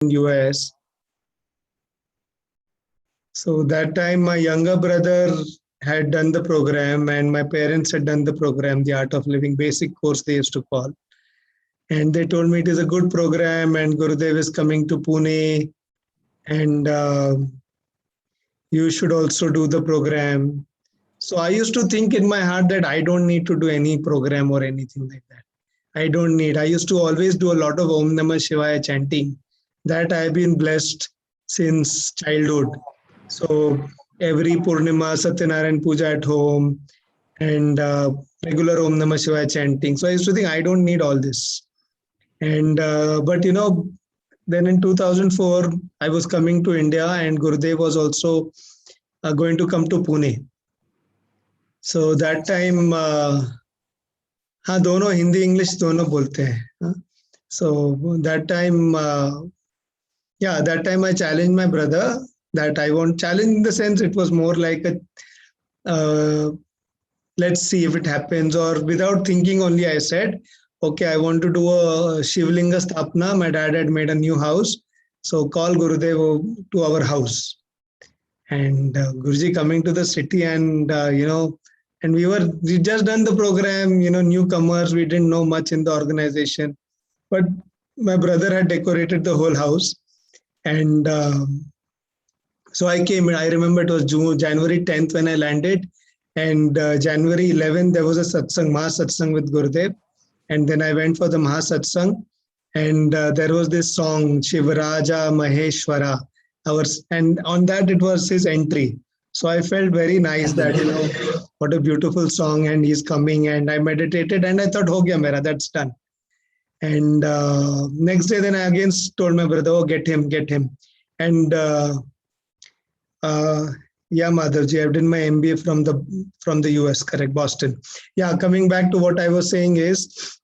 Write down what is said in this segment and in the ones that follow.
in US. So that time my younger brother had done the program and my parents had done the program, the Art of Living basic course they used to call. And they told me it is a good program and Gurudev is coming to Pune and you should also do the program. So I used to think in my heart that I don't need to do any program or anything like that. I don't need. I used to always do a lot of Om Namah Shivaya chanting. That I've been blessed since childhood. So every Purnima, Satyanarayan Puja at home and regular Om Namah Shivaya chanting. So I used to think I don't need all this. And but then in 2004, I was coming to India and Gurudev was also going to come to Pune. So that time, हाँ दोनों Hindi English दोनों बोलते हैं. So that time, that time I challenged my brother that I won't challenge in the sense it was more like a let's see if it happens, or without thinking only I said, okay, I want to do a Shivlinga Sthapna. My dad had made a new house. So call Gurudev to our house. And Guruji coming to the city and, and we just done the program, newcomers, we didn't know much in the organization. But my brother had decorated the whole house. And so I came, I remember it was January 10th when I landed. And January 11th, there was a satsang, Mahasatsang with Gurudev. And then I went for the Mahasatsang. And there was this song, Shivaraja Maheshwara. And on that, it was his entry. So I felt very nice that, what a beautiful song. And he's coming. And I meditated and I thought, ho gaya mera, that's done. And next day, then I again told my brother, oh, get him. And yeah, Madhavji, I've done my MBA from the US, correct, Boston. Yeah, coming back to what I was saying is,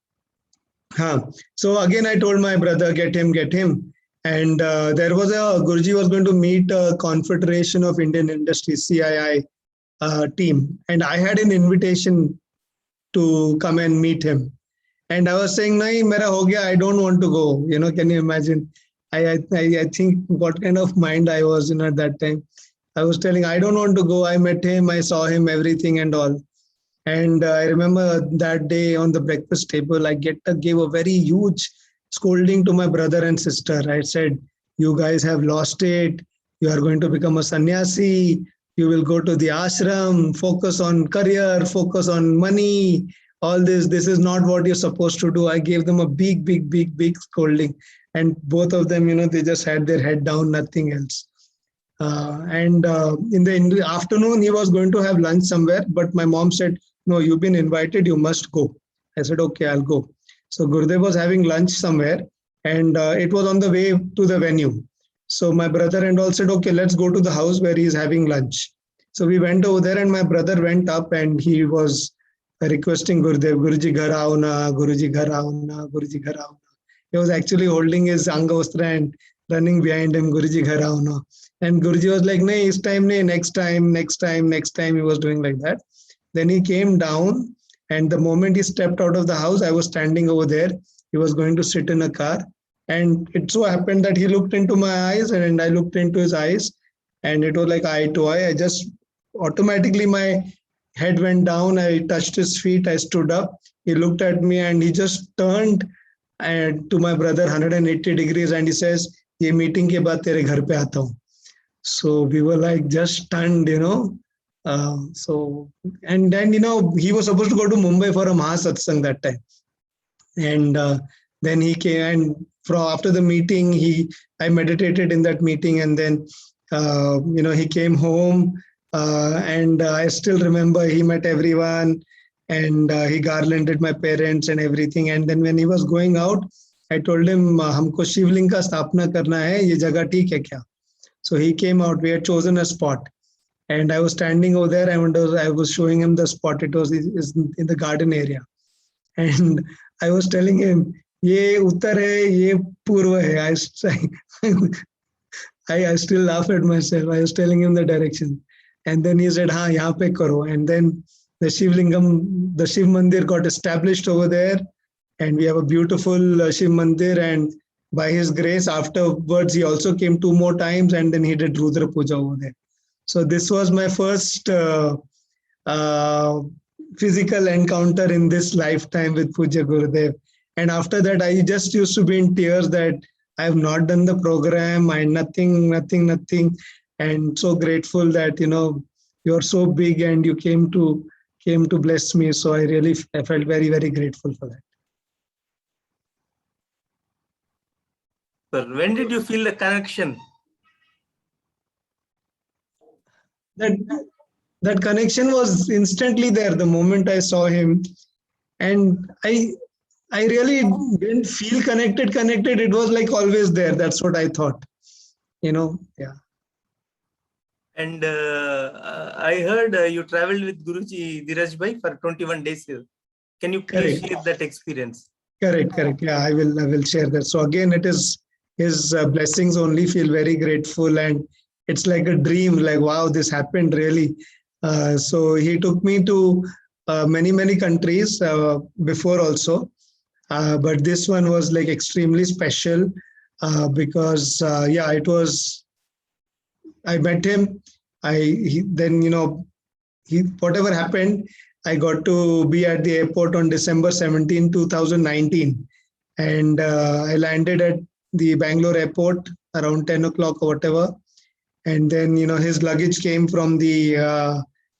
so again, I told my brother, get him. And there was Guruji was going to meet a Confederation of Indian Industries, CII team. And I had an invitation to come and meet him. And I was saying, nahi, mera ho gaya, I don't want to go. Can you imagine? I think what kind of mind I was in at that time. I was telling, I don't want to go. I met him, I saw him, everything and all. And I remember that day on the breakfast table, I gave a very huge scolding to my brother and sister. I said, you guys have lost it. You are going to become a sannyasi. You will go to the ashram, focus on career, focus on money, all this. This is not what you're supposed to do. I gave them a big scolding. And both of them, they just had their head down, nothing else. And in the afternoon, he was going to have lunch somewhere, but my mom said, no, you've been invited, you must go. I said, okay, I'll go. So Gurudev was having lunch somewhere and it was on the way to the venue. So my brother and all said, okay, let's go to the house where he's having lunch. So we went over there and my brother went up and he was requesting Gurudev, Guruji ghar aao na, Guruji ghar aao na, Guruji ghar aao na. He was actually holding his Angavastra and running behind him, Guruji ghar aao na. And Guruji was like, nahi, this time, nahi, next time. He was doing like that. Then he came down and the moment he stepped out of the house, I was standing over there. He was going to sit in a car. And it so happened that he looked into my eyes and I looked into his eyes. And it was like eye to eye. I just automatically, my head went down. I touched his feet. I stood up. He looked at me and he just turned to my brother 180 degrees and he says, ye meeting ke baad tere ghar pe aata hu. So we were like just stunned, and then, he was supposed to go to Mumbai for a Mahasatsang that time. And then he came and after the meeting, I meditated in that meeting and then, he came home and I still remember he met everyone and he garlanded my parents and everything. And then when he was going out, I told him, humko Shivling ka sthapna karna hai, ye jagah theek hai kya? So he came out, we had chosen a spot. And I was standing over there and I was showing him the spot. It was in the garden area. And I was telling him, ye uttar hai, ye purva hai. I still laugh at myself. I was telling him the direction. And then he said, yahan pe karo. And then the Shiv Mandir got established over there. And we have a beautiful Shiv Mandir. And by his grace, afterwards he also came 2 more times, and then he did Rudra Puja over there. So this was my first uh, physical encounter in this lifetime with Puja Gurudev. And after that, I just used to be in tears that I have not done the program, I nothing. And so grateful that, you're so big and you came to bless me. So I felt very, very grateful for that. Sir, when did you feel the connection? That connection was instantly there the moment I saw him, and I really didn't feel connected. It was like always there. That's what I thought. Yeah. And I heard you traveled with Guruji Dheeraj Bhai for 21 days here. Can you please Correct. share that experience? Correct. Yeah, I will share that. So again, it is his blessings only. Feel very grateful, and it's like a dream. Like, wow, this happened really. So he took me to many countries before also, but this one was like extremely special because it was. I met him. Then he whatever happened. I got to be at the airport on December 17, 2019. And I landed at the Bangalore airport around 10 o'clock or whatever. And then, his luggage came from the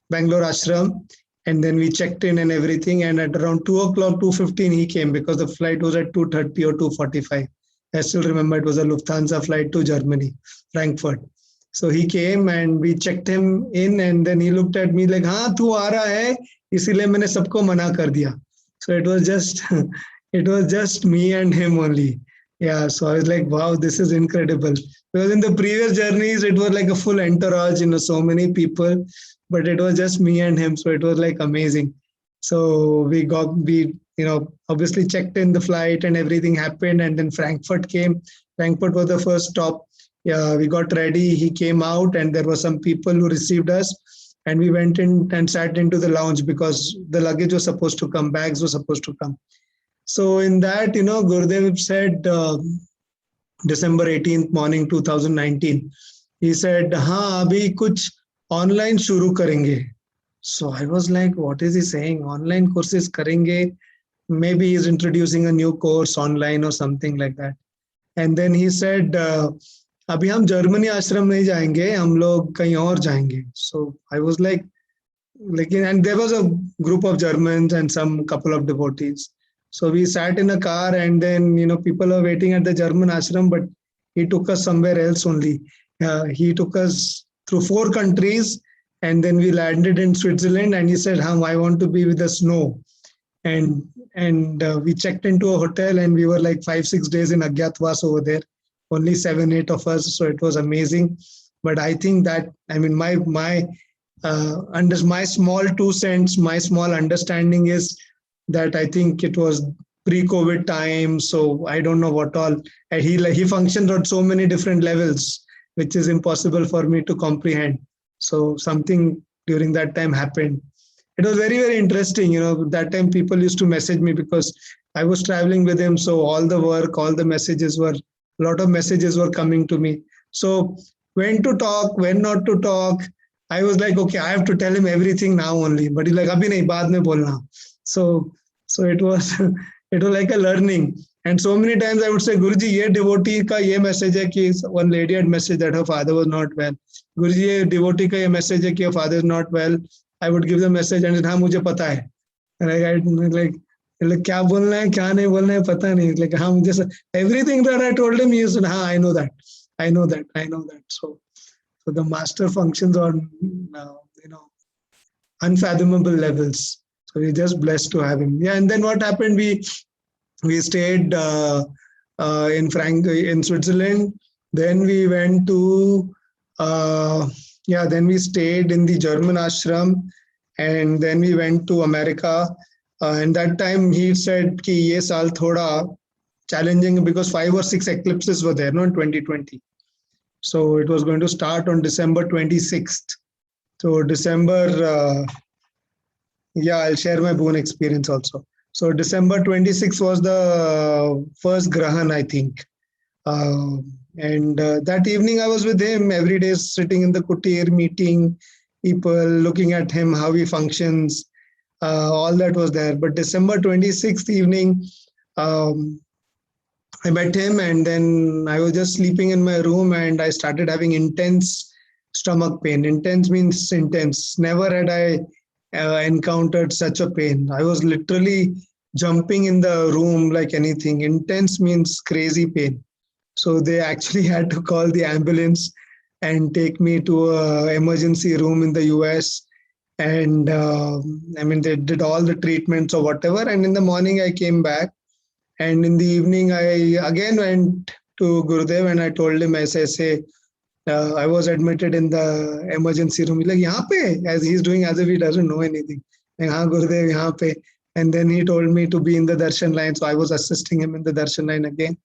Bangalore Ashram. And then we checked in and everything. And at around 2 o'clock, 2:15, he came because the flight was at 2:30 or 2:45. I still remember it was a Lufthansa flight to Germany, Frankfurt. So he came and we checked him in, and then he looked at me like, हाँ तू आ रहा है, इसीलिए मैंने सबको मना कर दिया. So it was just me and him only. Yeah, so I was like, wow, this is incredible. Because in the previous journeys, it was like a full entourage, so many people, but it was just me and him. So it was like amazing. So we obviously checked in the flight and everything happened. And then Frankfurt came. Frankfurt was the first stop. Yeah, we got ready. He came out, and there were some people who received us, and we went in and sat into the lounge because the luggage was supposed to come, bags were supposed to come. So in that, Gurudev said, December 18th morning 2019, he said, हाँ अभी कुछ online शुरू करेंगे. So I was like, what is he saying? Online courses करेंगे? Maybe he's introducing a new course online or something like that. And then he said, अभी हम Germany आश्रम नहीं जाएंगे, हम लोग कहीं और जाएंगे. So I was like, and there was a group of Germans and some couple of devotees. So we sat in a car, and then people were waiting at the German ashram, but he took us somewhere else only. He took us through 4 countries, and then we landed in Switzerland. And he said, I want to be with the snow. And we checked into a hotel, and we were like 5-6 days in Agyatwas over there. Only 7-8 of us, so it was amazing. But I think that under my small 2 cents, my small understanding is that I think it was pre-COVID time, so I don't know what all. And he functioned on so many different levels, which is impossible for me to comprehend. So something during that time happened. It was very, very interesting. That time people used to message me because I was traveling with him. So all the work, all the messages were, a lot of messages were coming to me. So when to talk, when not to talk, I was like, okay, I have to tell him everything now only. But he's like, abhi nahi, baad mein bolna. So it was like a learning. And so many times I would say, Guruji, ye devotee ka ye message hai ki one lady had messaged that her father was not well. Guruji, ye devotee ka ye message hai ki your father is not well. I would give the message and say, हाँ मुझे पता है. And like क्या बोलना है क्या नहीं बोलना है पता नहीं. Like हाँ मुझे everything that I told him, he said, हाँ I know that. So the master functions on unfathomable levels. So we're just blessed to have him. Yeah, and then what happened? We stayed in Switzerland. Then we went to then we stayed in the German ashram, and then we went to America. And that time he said कि ये साल थोड़ा challenging because 5 or 6 eclipses were there, no, in 2020. So it was going to start on December 26th. So December, I'll share my Boon experience also. So December 26th was the first Grahan, I think. Uh, and that evening I was with him every day, sitting in the kutir, meeting people, looking at him, how he functions. All that was there. But December 26th evening, um, I met him, and then I was just sleeping in my room and I started having intense stomach pain. Intense means intense. Never had I encountered such a pain. I was literally jumping in the room like anything. Intense means crazy pain. So they actually had to call the ambulance and take me to a emergency room in the US. And I mean, they did all the treatments or whatever. And in the morning, I came back, and in the evening, I again went to Gurudev and I told him, as I say, I was admitted in the emergency room. He's like, "Yahan pe?" As he's doing as if he doesn't know anything. Like, "Haan, Gurudev, yahan pe." And then he told me to be in the darshan line. So I was assisting him in the darshan line again.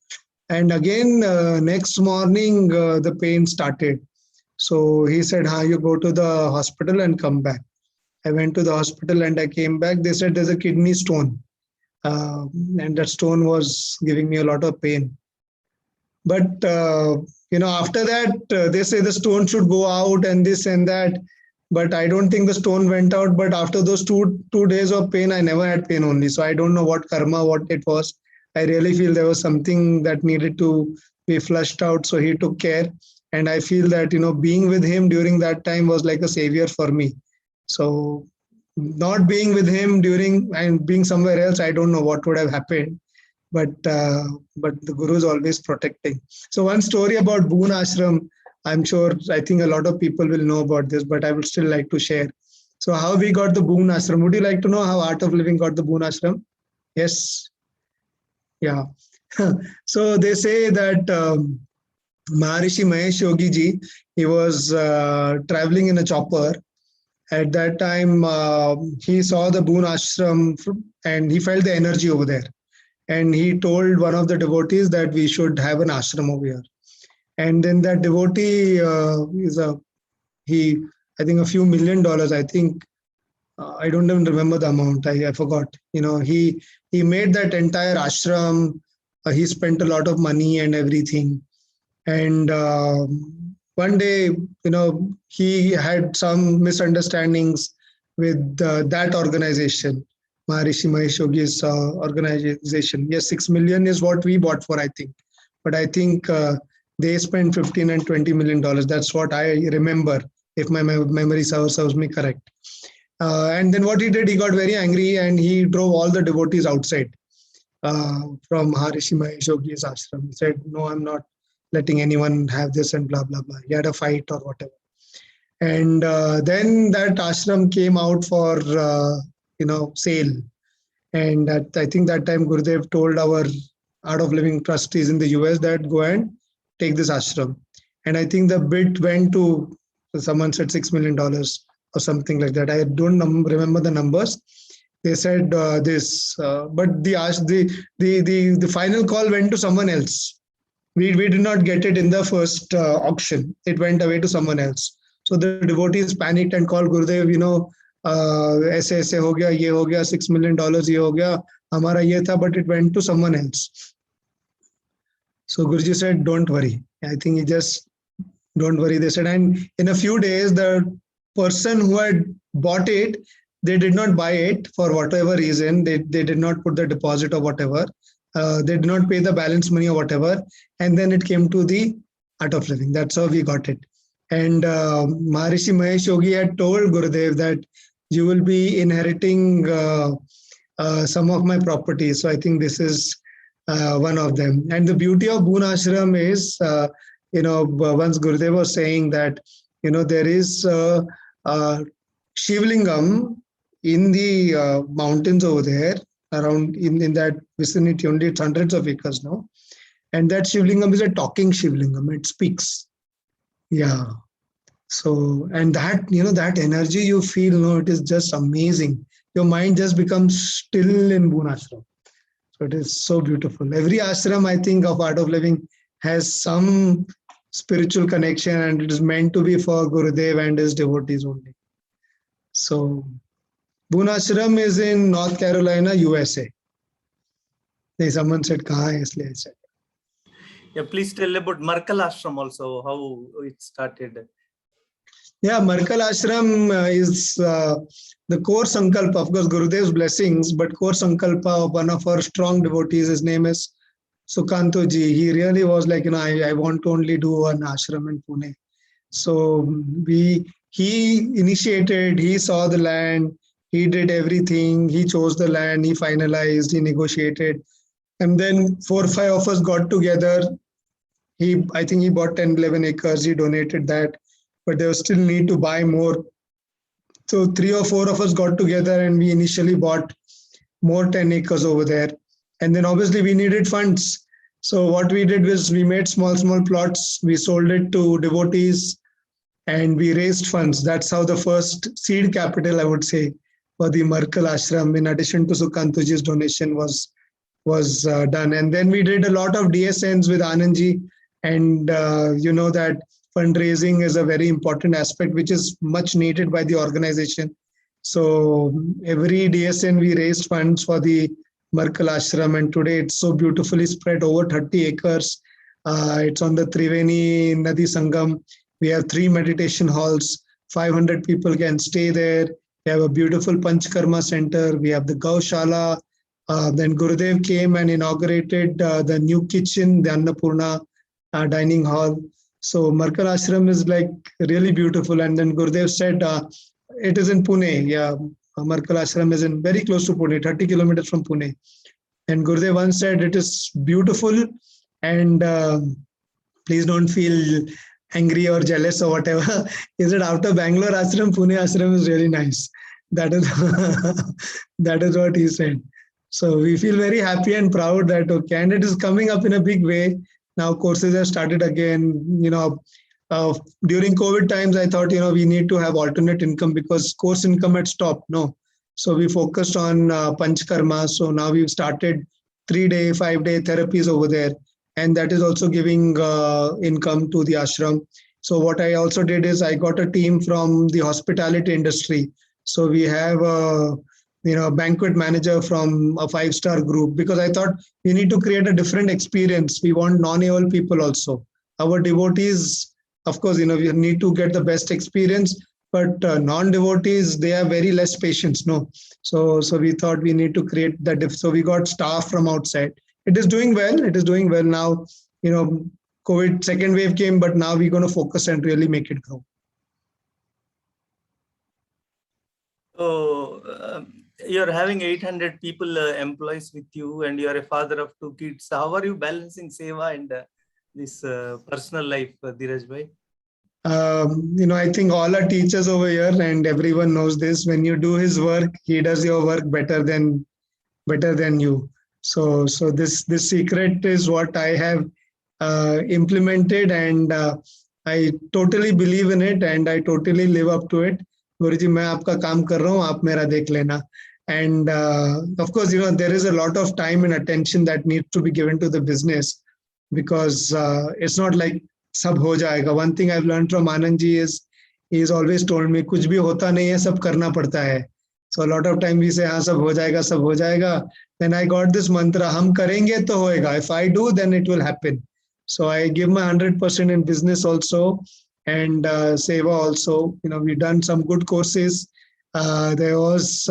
And again, next morning, the pain started. So he said, "Ha, you go to the hospital and come back." I went to the hospital and I came back. They said there's a kidney stone, and that stone was giving me a lot of pain. But after that, they say the stone should go out and this and that. But I don't think the stone went out. But after those two days of pain, I never had pain only. So I don't know what karma, what it was. I really feel there was something that needed to be flushed out. So he took care. And I feel that, being with him during that time was like a savior for me. So not being with him during and being somewhere else, I don't know what would have happened. But the Guru is always protecting. So one story about Boon Ashram, I think a lot of people will know about this, but I would still like to share. So how we got the Boon Ashram? Would you like to know how Art of Living got the Boon Ashram? Yes. Yeah. So they say that Maharishi Mahesh Yogi ji, he was traveling in a chopper. At that time, he saw the Boon Ashram and he felt the energy over there. And he told one of the devotees that we should have an ashram over here. And then that devotee I think a few $1 million, I think, I don't even remember the amount. I forgot. He made that entire ashram. He spent a lot of money and everything. And one day, he had some misunderstandings with that organization, Maharishi Mahesh Yogi's organization. Yes, 6 million is what we bought for, I think. But I think they spent 15 and $20 million. That's what I remember, if my memory serves me correct. And then what he did, he got very angry and he drove all the devotees outside from Maharishi Mahesh Yogi's ashram. He said, "No, I'm not letting anyone have this," and blah, blah, blah. He had a fight or whatever. And then that ashram came out for, sale. And I think that time Gurudev told our Art of Living trustees in the US that go and take this ashram. And I think the bid went to, someone said $6 million or something like that. I don't remember the numbers. They said this, but the final call went to someone else. We did not get it in the first auction. It went away to someone else. So the devotees panicked and called Gurudev, ऐसे ऐसे हो गया, ये हो गया, $6 million ये हो गया, हमारा ये था, but it went to someone else. So Guruji said, "Don't worry." I think he just, "Don't worry," they said. And in a few days, the person who had bought it, they did not buy it for whatever reason. They did not put the deposit or whatever. They did not pay the balance money or whatever. And then it came to the Art of Living. That's how we got it. And Maharishi Mahesh Yogi had told Gurudev that you will be inheriting some of my properties. So I think this is one of them. And the beauty of Boon Ashram is, once Gurudev was saying that, there is Shivlingam in the mountains over there, around in that vicinity, only it's hundreds of acres now. And that Shivlingam is a talking Shivlingam. It speaks. Yeah. So, and that, that energy you feel, it is just amazing. Your mind just becomes still in Boon Ashram. So it is so beautiful. Every ashram, I think, of Art of Living has some spiritual connection, and it is meant to be for Gurudev and his devotees only. So Boon Ashram is in North Carolina, USA. Someone said, "Kahan hai?" Isliye I said. Yeah, please tell about Markal Ashram also, how it started. Yeah, Markal Ashram is the core sankalpa, of course, Gurudev's blessings, but core sankalpa of one of our strong devotees. His name is Sukantoji. He really was like, I want to only do an ashram in Pune. So he initiated, he saw the land, he did everything, he chose the land, he finalized, he negotiated. And then 4 or 5 of us got together. I think he bought 10, 11 acres, he donated that, but there was still need to buy more. So 3 or 4 of us got together and we initially bought more 10 acres over there. And then obviously we needed funds. So what we did was we made small plots, we sold it to devotees, and we raised funds. That's how the first seed capital, I would say, for the Markal Ashram, in addition to Sukantoji's donation, was done. And then we did a lot of DSNs with Anandji, and you know that fundraising is a very important aspect, which is much needed by the organization. So every DSN we raised funds for the Markal Ashram, and today it's so beautifully spread over 30 acres. It's on the Triveni Nadi Sangam. We have 3 meditation halls. 500 people can stay there. We have a beautiful Panchkarma center. We have the Gaushala. Then Gurudev came and inaugurated the new kitchen, the Annapurna dining hall. So Markal Ashram is like really beautiful. And then Gurudev said it is in Pune. Yeah, Markal Ashram is in very close to Pune, 30 kilometers from Pune. And Gurudev once said it is beautiful, and please don't feel angry or jealous or whatever. He said after Bangalore Ashram, Pune Ashram is really nice. That is that is what he said. So we feel very happy and proud that okay, and it is coming up in a big way. Now courses have started again. During COVID times, I thought we need to have alternate income because course income had stopped. No, so we focused on Panchkarma. So now we've started 3-day, 5-day therapies over there, and that is also giving income to the ashram. So what I also did is I got a team from the hospitality industry. So we have a banquet manager from a 5-star group, because I thought we need to create a different experience. We want non-AOL people also. Our devotees, of course, we need to get the best experience, but non-devotees, they have very less patience. No, so we thought we need to create that. So we got staff from outside. It is doing well. It is doing well now. COVID second wave came, but now we're going to focus and really make it grow. So you're having 800 people employees with you, and you're a father of 2 kids. How are you balancing Seva and this personal life, Dheeraj bhai? I think all are teachers over here, and everyone knows this. When you do his work, he does your work better than you. So this secret is what I have implemented, and I totally believe in it, and I totally live up to it. Guruji, मैं आपका काम कर रहा हूँ, आप मेरा देख लेना. And of course, there is a lot of time and attention that needs to be given to the business, because it's not like सब हो जाएगा. One thing I've learned from Anand ji is he's always told me कुछ भी होता नहीं है, सब करना पड़ता है. So a lot of time we say हाँ सब हो जाएगा, सब हो जाएगा. Then I got this mantra, हम करेंगे तो होएगा. If I do, then it will happen. So I give my 100% in business also, and Seva also. We've done some good courses. There was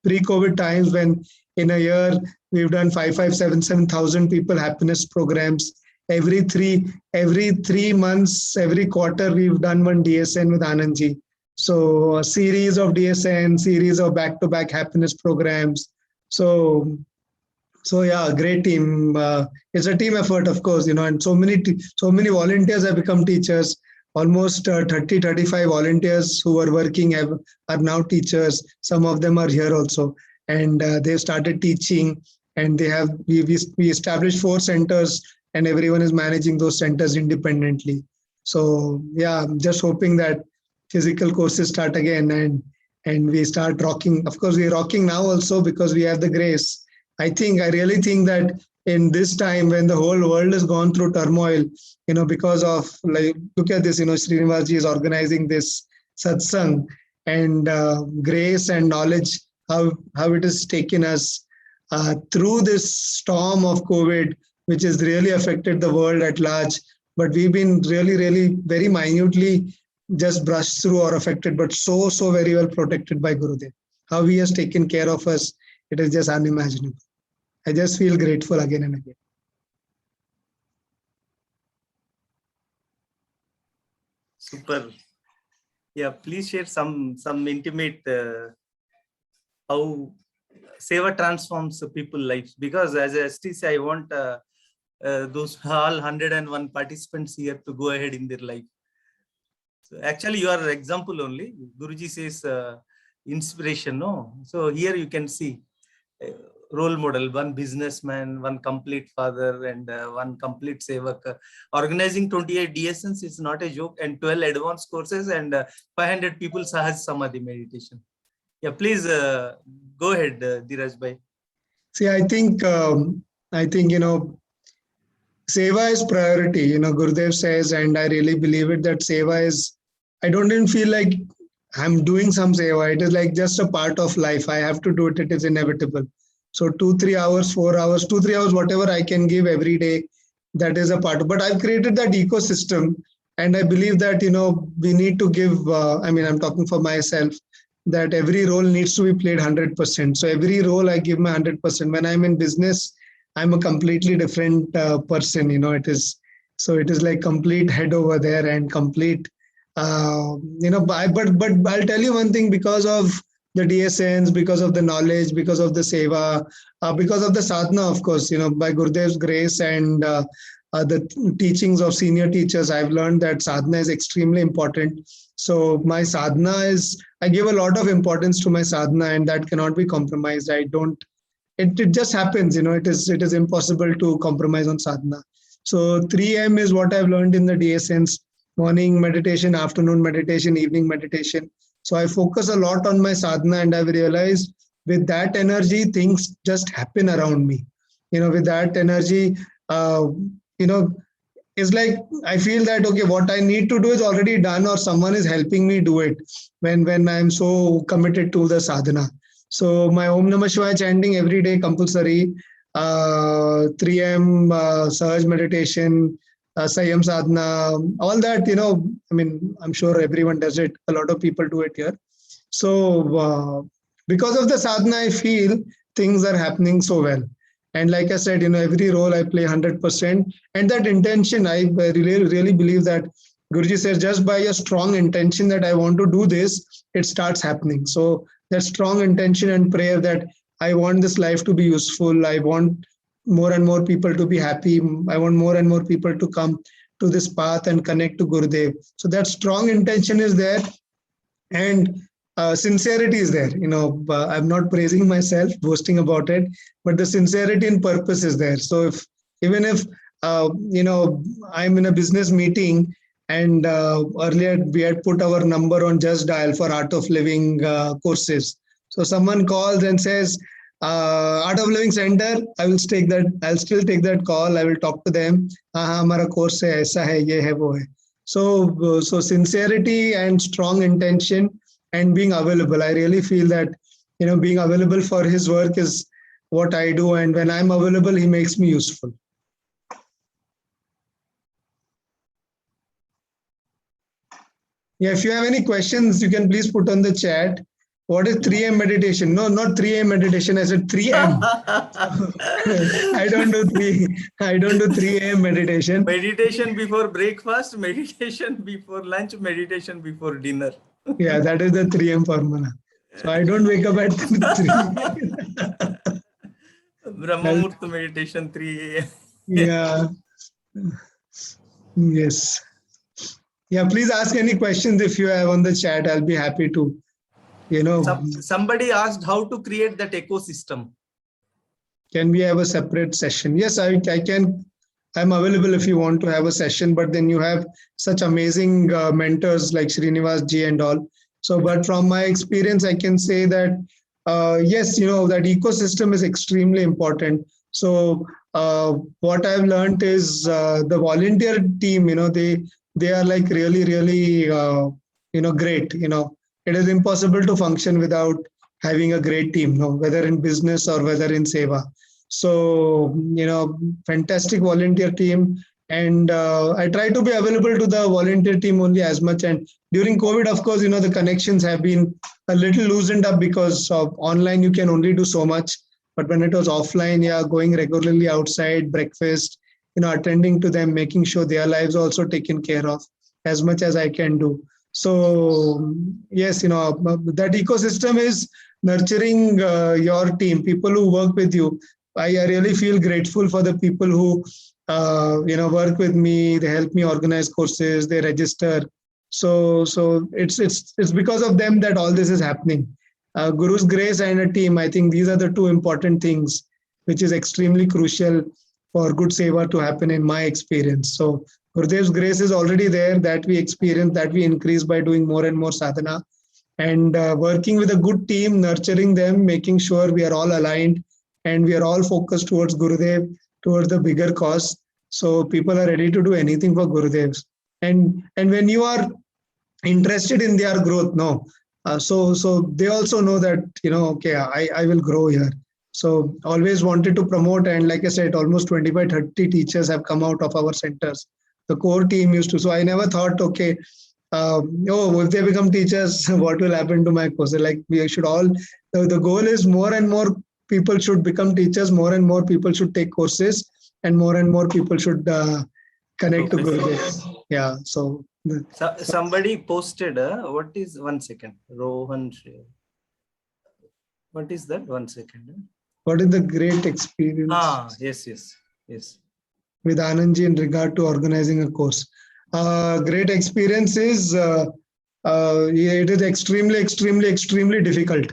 pre-COVID times when in a year we've done 7,000 people happiness programs. Every three months, every quarter, we've done one DSN with Anandji. So a series of DSN, series of back-to-back happiness programs. So yeah, great team. It's a team effort, of course, and so many volunteers have become teachers. Almost 30-35 volunteers who are working are now teachers. Some of them are here also, and they've started teaching. And we established 4 centers, and everyone is managing those centers independently. So yeah, I'm just hoping that physical courses start again and we start rocking. Of course, we're rocking now also because we have the grace. I really think that in this time when the whole world has gone through turmoil, because of, like, look at this, Srinivas ji is organizing this satsang, and grace and knowledge, how it has taken us through this storm of COVID. which has really affected the world at large. But we've been really very minutely just brushed through or affected, but so very well protected by Gurudev. How he has taken care of us, it is just unimaginable. I just feel grateful again and again. Super. Yeah, please share some intimate how Seva transforms people's lives. Because as a STC, I want those all 101 participants here to go ahead in their life. So actually, you are an example only. Guruji says inspiration, no? So here you can see role model, one businessman, one complete father, and one complete sevak. Organizing 28 DSNs is not a joke, and 12 advanced courses and 500 people Sahaj Samadhi meditation. Yeah, please go ahead, Dheeraj bhai. See, I think Seva is priority. Gurudev says, and I really believe it, that Seva is. I don't even feel like I'm doing some Seva. It is like just a part of life. I have to do it. It is inevitable. So 2-3 hours, 4 hours, 2-3 hours, whatever I can give every day, that is a part. But I've created that ecosystem, and I believe that we need to give. I'm talking for myself, that every role needs to be played 100%. So every role I give my 100%. When I'm in business, I'm a completely different person. It is like complete head over there and complete. But I'll tell you one thing, because of the DSNs, because of the knowledge, because of the Seva, because of the sadhana, of course, by Gurudev's grace and the teachings of senior teachers, I've learned that sadhana is extremely important. So my sadhana is, I give a lot of importance to my sadhana, and that cannot be compromised. I don't, it just happens, it is impossible to compromise on sadhana. So 3M is what I've learned in the DSNs: morning meditation, afternoon meditation, evening meditation. So I focus a lot on my sadhana, and I've realized with that energy, things just happen around me. With that energy, it's like I feel that, okay, what I need to do is already done, or someone is helping me do it when I'm so committed to the sadhana. So my Om Namah Shivaya chanting every day compulsory, 3M, Sahaj meditation, Sayam sadhana, all that, I'm sure everyone does it. A lot of people do it here. So because of the sadhana, I feel things are happening so well. And like I said, every role I play 100%. And that intention, I really believe that Guruji says, just by a strong intention that I want to do this, it starts happening. So that strong intention and prayer that I want this life to be useful. I want more and more people to be happy. I want more and more people to come to this path and connect to Gurudev. So that strong intention is there. And sincerity is there. I'm not praising myself, boasting about it, but the sincerity and purpose is there. So even if I'm in a business meeting, and earlier we had put our number on Just Dial for Art of Living courses. So someone calls and says, Art of Living Center, I'll still take that call. I will talk to them. Hamara course hai, aisa hai, ye hai, wo hai. So sincerity and strong intention and being available. I really feel that, being available for his work is what I do. And when I'm available, he makes me useful. Yeah, if you have any questions, you can please put on the chat. What is 3M meditation? No, not 3M meditation. I said 3M. I don't do 3M meditation. Meditation before breakfast, meditation before lunch, meditation before dinner. Yeah, that is the 3M formula. So I don't wake up at 3. Brahma Murta meditation 3 a.m. Yeah. Yes. Yeah, please ask any questions if you have on the chat. I'll be happy to, Somebody asked how to create that ecosystem. Can we have a separate session? Yes, I can. I'm available if you want to have a session, but then you have such amazing mentors like Srinivas ji and all. So, but from my experience, I can say that, yes, that ecosystem is extremely important. So what I've learned is the volunteer team, they are like really, really, great. It is impossible to function without having a great team, whether in business or whether in Seva. So, fantastic volunteer team. And I try to be available to the volunteer team only as much. And during COVID, of course, the connections have been a little loosened up because of online, you can only do so much. But when it was offline, yeah, going regularly outside, breakfast, attending to them, making sure their lives also taken care of as much as I can do. So yes, that ecosystem is nurturing your team, people who work with you. I really feel grateful for the people who work with me. They help me organize courses. They register. So it's because of them that all this is happening. Guru's grace and a team. I think these are the two important things, which is extremely crucial for good seva to happen in my experience. So Gurudev's grace is already there, that we experience, that we increase by doing more and more sadhana, and working with a good team, nurturing them, making sure we are all aligned and we are all focused towards Gurudev, towards the bigger cause. So people are ready to do anything for Gurudevs. And when you are interested in their growth, no, so they also know that, okay, I will grow here. So always wanted to promote, and like I said, almost 25-30 teachers have come out of our centers. The core team used to. So I never thought, okay, if they become teachers, what will happen to my course? Like we should all. The goal is more and more people should become teachers. More and more people should take courses, and more people should connect to Gurudev. Yeah. So somebody posted. What is 1 second? Rohan. What is that? 1 second. What is the great experience? Yes. With Anandji in regard to organizing a course. Great experience is it is extremely difficult.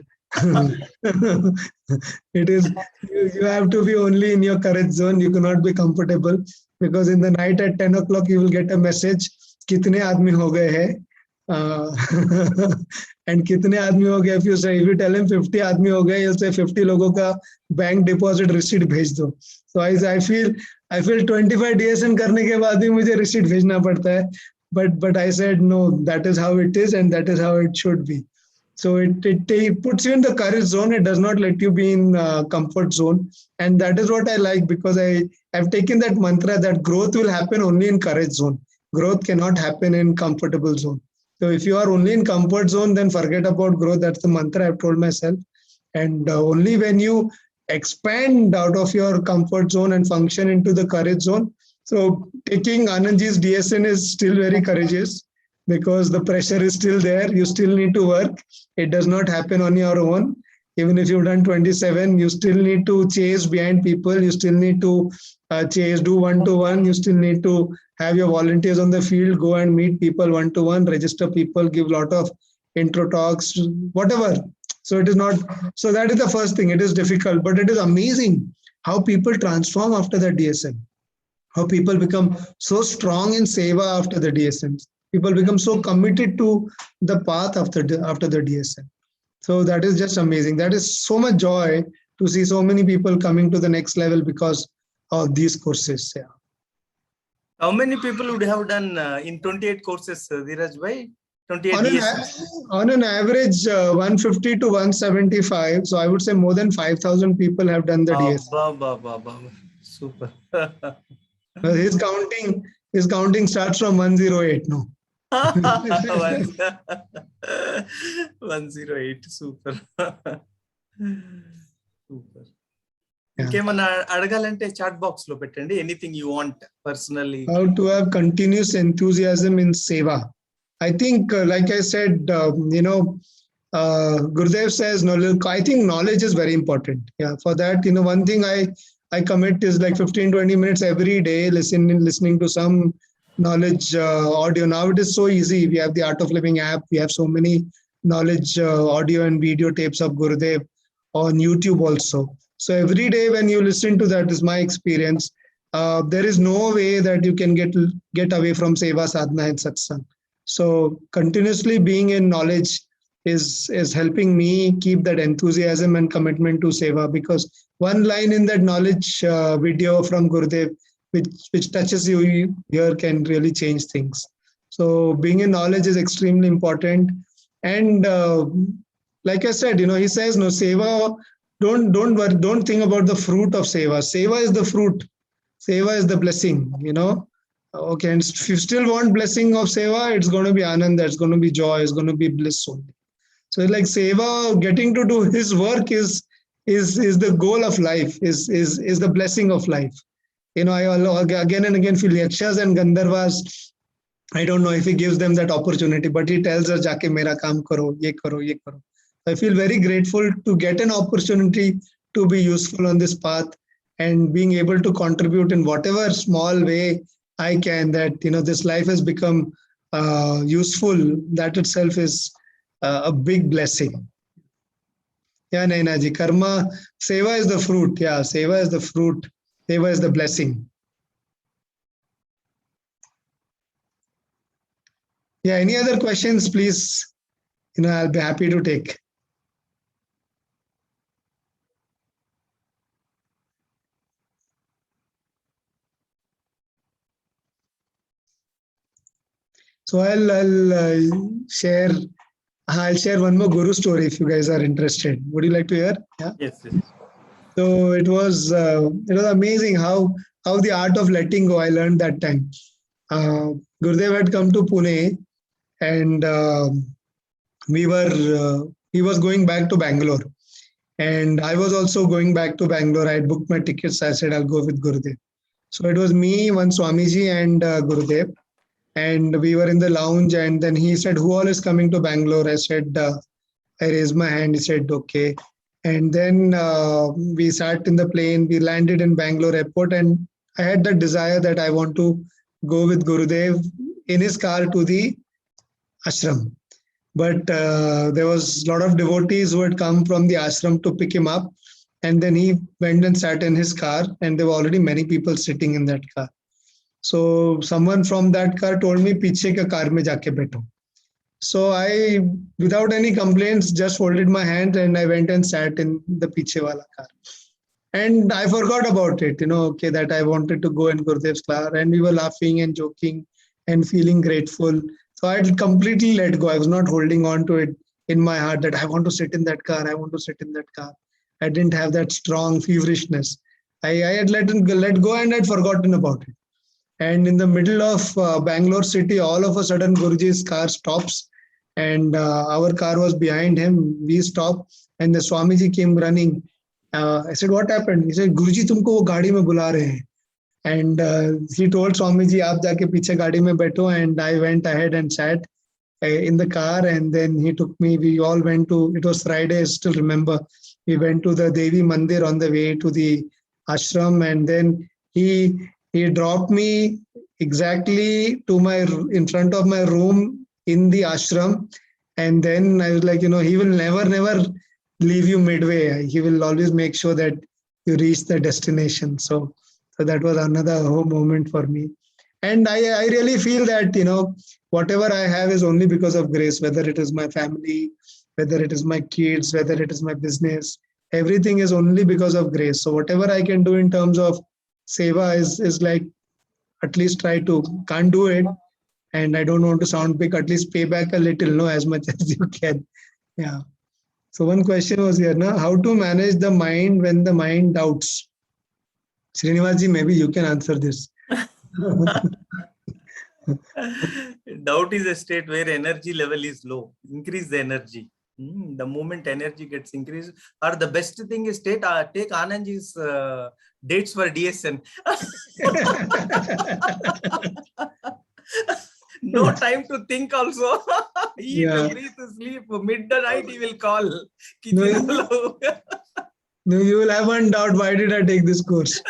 It is, you have to be only in your courage zone. You cannot be comfortable, because in the night at 10 o'clock you will get a message, kitne aadmi ho gaye hai? And kitne aadmi ho gaye, if you tell him 50 aadmi ho gaye, he'll say 50 logo ka bank deposit receipt bhej do. So I feel 25 DSN करने के बाद भी मुझे receipt भेजना पड़ता है. But I said no, that is how it is and that is how it should be. So it puts you in the courage zone. It does not let you be in comfort zone, and that is what I like, because I have taken that mantra that growth will happen only in courage zone. Growth cannot happen in comfortable zone. So if you are only in comfort zone, then forget about growth. That's the mantra I've told myself. And only when you expand out of your comfort zone and function into the courage zone. So taking Anandji's DSN is still very courageous, because the pressure is still there. You still need to work. It does not happen on your own. Even if you've done 27, you still need to chase behind people. You still need to do one-to-one. You still need to have your volunteers on the field, go and meet people one-to-one, register people, give a lot of intro talks, whatever. So it is not, so that is the first thing. It is difficult, but it is amazing how people transform after the DSN, how people become so strong in Seva after the DSN. People become so committed to the path after the DSN. So that is just amazing. That is so much joy to see so many people coming to the next level because of these courses. Yeah. How many people would have done in 28 courses, Dheeraj bhai? 28 on an average, 150 to 175. So I would say more than 5,000 people have done the DSN. Super. His counting starts from 108. No. 108. Super. Super. ఇంకేమన్నా అడగాలంటే chat box లో పెట్టండి. Anything you want personally. How to have continuous enthusiasm in Seva. I think, like I said, Gurudev says, I think knowledge is very important. Yeah, for that, one thing I commit is like 15-20 minutes every day listening to some knowledge audio. Now it is so easy. We have the Art of Living app. We have so many knowledge audio and video tapes of Gurudev on YouTube also. So every day when you listen to that, is my experience, there is no way that you can get away from Seva, Sadhana and Satsang. So continuously being in knowledge is helping me keep that enthusiasm and commitment to Seva, because one line in that knowledge video from Gurudev, which touches you here, can really change things. So being in knowledge is extremely important. And like I said, he says, no, Seva don't worry, don't think about the fruit of seva. Seva is the fruit. Seva is the blessing, Okay, and if you still want blessing of seva, it's going to be ananda, it's going to be joy, it's going to be bliss only. So it's like seva, getting to do his work is the goal of life, is the blessing of life. I again and again feel yakshas and gandharvas. I don't know if he gives them that opportunity, but he tells us, "Jaake mera kaam karo, ye karo, ye karo." I feel very grateful to get an opportunity to be useful on this path and being able to contribute in whatever small way I can. That this life has become useful. That itself is a big blessing. Yeah, Naina ji, karma, seva is the fruit. Yeah, seva is the fruit. Seva is the blessing. Yeah, any other questions, please? I'll be happy to take. So I'll share. I'll share one more guru story if you guys are interested. Would you like to hear? Yeah. Yes. So it was amazing how the art of letting go I learned that time. Gurudev had come to Pune, and he was going back to Bangalore, and I was also going back to Bangalore. I had booked my tickets. I said I'll go with Gurudev. So it was me, one Swamiji, and Gurudev. And we were in the lounge, and then he said, "Who all is coming to Bangalore?" I said, I raised my hand. He said, "Okay." And then we sat in the plane. We landed in Bangalore airport, and I had that desire that I want to go with Gurudev in his car to the ashram. But there was a lot of devotees who had come from the ashram to pick him up. And then he went and sat in his car, and there were already many people sitting in that car. So someone from that car told me, "Piche ka car mein jaake baitho." So I, without any complaints, just folded my hands and I went and sat in the piche wala car. And I forgot about it, okay, that I wanted to go in Gurudev's car, and we were laughing and joking and feeling grateful. So I had completely let go. I was not holding on to it in my heart that I want to sit in that car. I want to sit in that car. I didn't have that strong feverishness. I had let go and I'd forgotten about it. And in the middle of Bangalore city, all of a sudden Guruji's car stops, and our car was behind him. We stopped, and the Swamiji came running. I said, "What happened?" He said, "Guruji, tumko wo gaadi mein bula rahe hain." And he told Swamiji, "Aap jaake piche gaadi mein baitho." And I went ahead and sat in the car, and then he took me. We all went to. It was Friday. I still remember. We went to the Devi Mandir on the way to the ashram, and then he dropped me exactly to in front of my room in the ashram. And then I was like, he will never leave you midway. He will always make sure that you reach the destination. So that was another moment for me. And I really feel that, whatever I have is only because of grace, whether it is my family, whether it is my kids, whether it is my business, everything is only because of grace. So whatever I can do in terms of seva is like, at least try to. Can't do it, and I don't want to sound big, at least pay back a little, no, as much as you can. Yeah. So one question was here, na, how to manage the mind when the mind doubts? Srinivas ji, maybe you can answer this. Doubt is a state where energy level is low. Increase the energy. The moment energy gets increased, or the best thing is take Anandji's dates for DSN. No time to think also. Eat, breathe, sleep. Midnight he will call. No, you will have one doubt. Why did I take this course?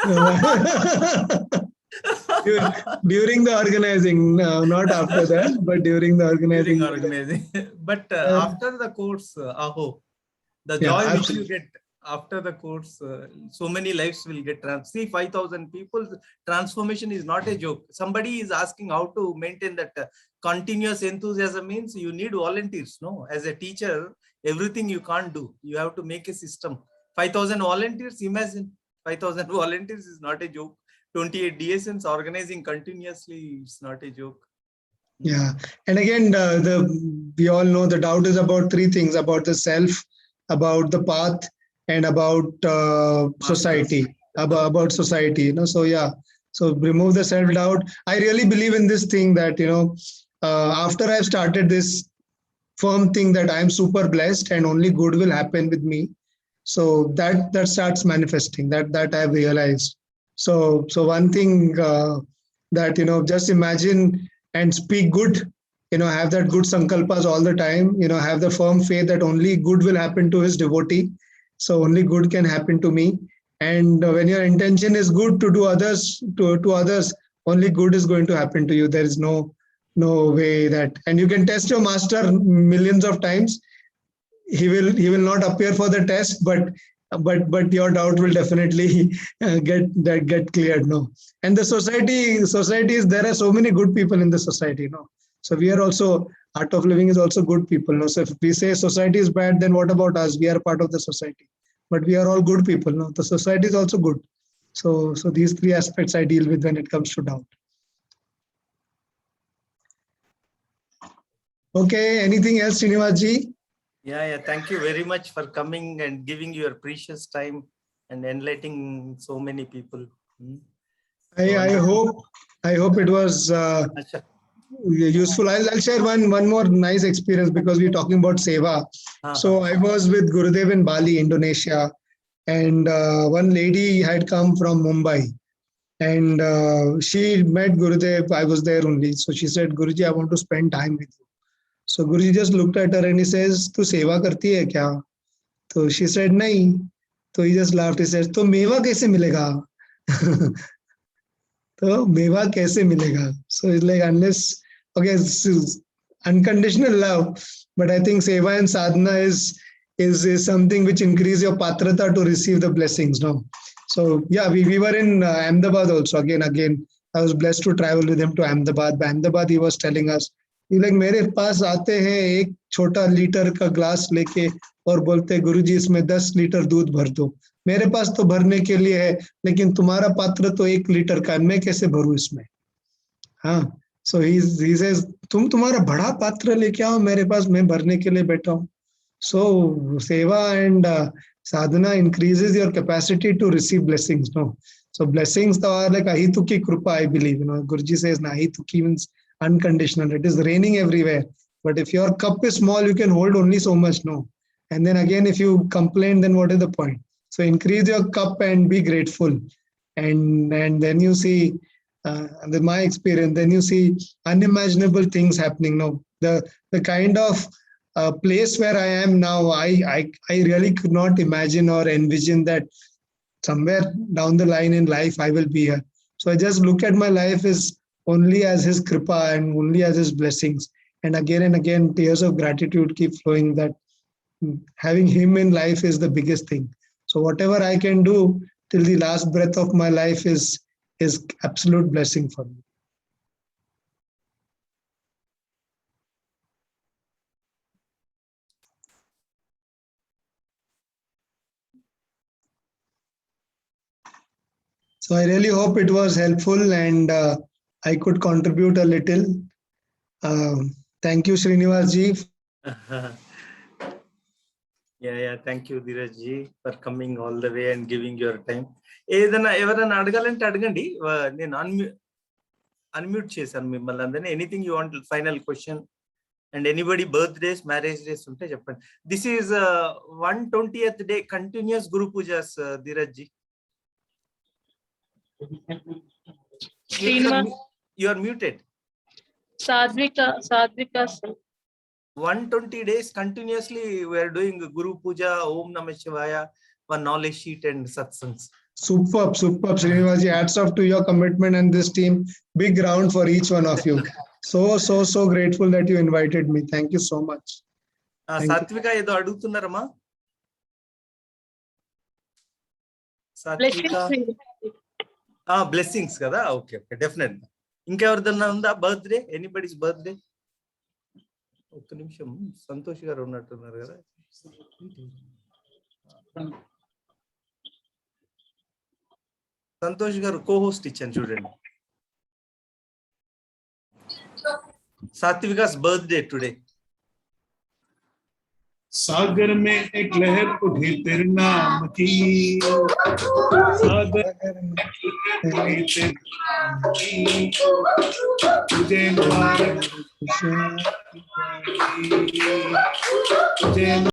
During the organizing, not after that, but during the organizing. But after the course, the joy which you get after the course, so many lives will get see 5,000 people. Transformation is not a joke. Somebody is asking how to maintain that continuous enthusiasm. Means you need volunteers. No, as a teacher, everything you can't do. You have to make a system. 5,000 volunteers. Imagine 5,000 volunteers is not a joke. 28 DSNs organizing continuously. It's not a joke. Yeah, and again, we all know the doubt is about three things: about the self, about the path, and about society, about society, so yeah, so remove the self-doubt. I really believe in this thing that, after I've started this firm thing that I'm super blessed and only good will happen with me. So that starts manifesting, that I've realized. So one thing, that, just imagine and speak good, have that good sankalpas all the time, have the firm faith that only good will happen to his devotee. So only good can happen to me. And when your intention is good to do others, to others, only good is going to happen to you. There is no way that, and you can test your master millions of times. He will not appear for the test, but your doubt will definitely get cleared. No. And the societies, there are so many good people in the society. No. So we are also, art of living is also good people. No. So if we say society is bad, then what about us? We are part of the society, but we are all good people. No. The society is also good. So these three aspects I deal with when it comes to doubt. Okay, anything else, Srinivas? Yeah. Thank you very much for coming and giving your precious time and enlightening so many people. I hope it was useful. I'll share one more nice experience, because we're talking about Seva. So I was with Gurudev in Bali, Indonesia, and one lady had come from Mumbai, and she met Gurudev. I was there only. So she said, Guruji, I want to spend time with you. So Guruji just looked at her and he says, "Tu seva karti hai kya?" So she said, "Nahi." So he just laughed. He says, "To मेवा कैसे मिलेगा?" तो मेवा कैसे मिलेगा? So it's like, unless, okay, it's unconditional love, but I think seva and sadhana is something which increase your patrata to receive the blessings. No. So yeah, we were in Ahmedabad also. Again, I was blessed to travel with him to Ahmedabad. By Ahmedabad, he was telling us, like, मेरे पास आते हैं एक छोटा litre का glass लेके और बोलते हैं, गुरुजी इसमें 10 लीटर दूध भर दो. मेरे पास तो भरने के लिए है, लेकिन तुम्हारा पात्र तो 1 लीटर का है, मैं कैसे भरूं इसमें? हाँ. So he says, तुम्हारा बड़ा पात्र लेके आओ मेरे पास, मैं भरने के लिए बैठा हूँ. So seva and sadhana increases your capacity to receive blessings. No. So blessings are like ahituki krupa, I believe. Guruji says ahituki means unconditional. It is raining everywhere. But if your cup is small, you can hold only so much. No. And then again, if you complain, then what is the point? So increase your cup and be grateful. And then you see, with my experience, then you see unimaginable things happening. No. The kind of place where I am now, I really could not imagine or envision that somewhere down the line in life I will be here. So I just look at my life as only as his kripa and only as his blessings. And again, tears of gratitude keep flowing, that having him in life is the biggest thing. So whatever I can do till the last breath of my life is absolute blessing for me. So I really hope it was helpful and I could contribute a little. Thank you, Srinivas ji. Yeah. Thank you, Dheeraj ji, for coming all the way and giving your time. ఏదైనా ఎవరైనా అడగాలంటే అడగండి. నేను unmute చేశాను మిమ్మల్ని అందరినీ. Anything you want, final question, and anybody birthdays, marriage days ఉంటే చెప్పండి. This is 120th day continuous guru pujas, Dheeraj ji. You are muted. Sadvika sir. 120 days continuously we are doing Guru Puja, Om Namah Shivaya, one knowledge sheet and satsangs. Superb, Srinivas ji. Hats off to your commitment and this team. Big round for each one of you. So grateful that you invited me. Thank you so much. Satvika ఏదో అడుగుతున్నారమ్మా? Satvika. Blessings కదా? Okay, definite. ఇంకెవరిదన్నా ఉందా birthday? Anybody's birthday? ఒక్క నిమిషం, సంతోష్ గారు ఉన్నట్టున్నారు కదా. సంతోష్ గారు కో-హోస్ట్ ఇచ్చాను చూడండి. Satvika's birthday today. सागर में एक लहर उठी तेरे नाम की, सागर में एक लहर उठी तेरे नाम की, तुझे मुबारक तुझे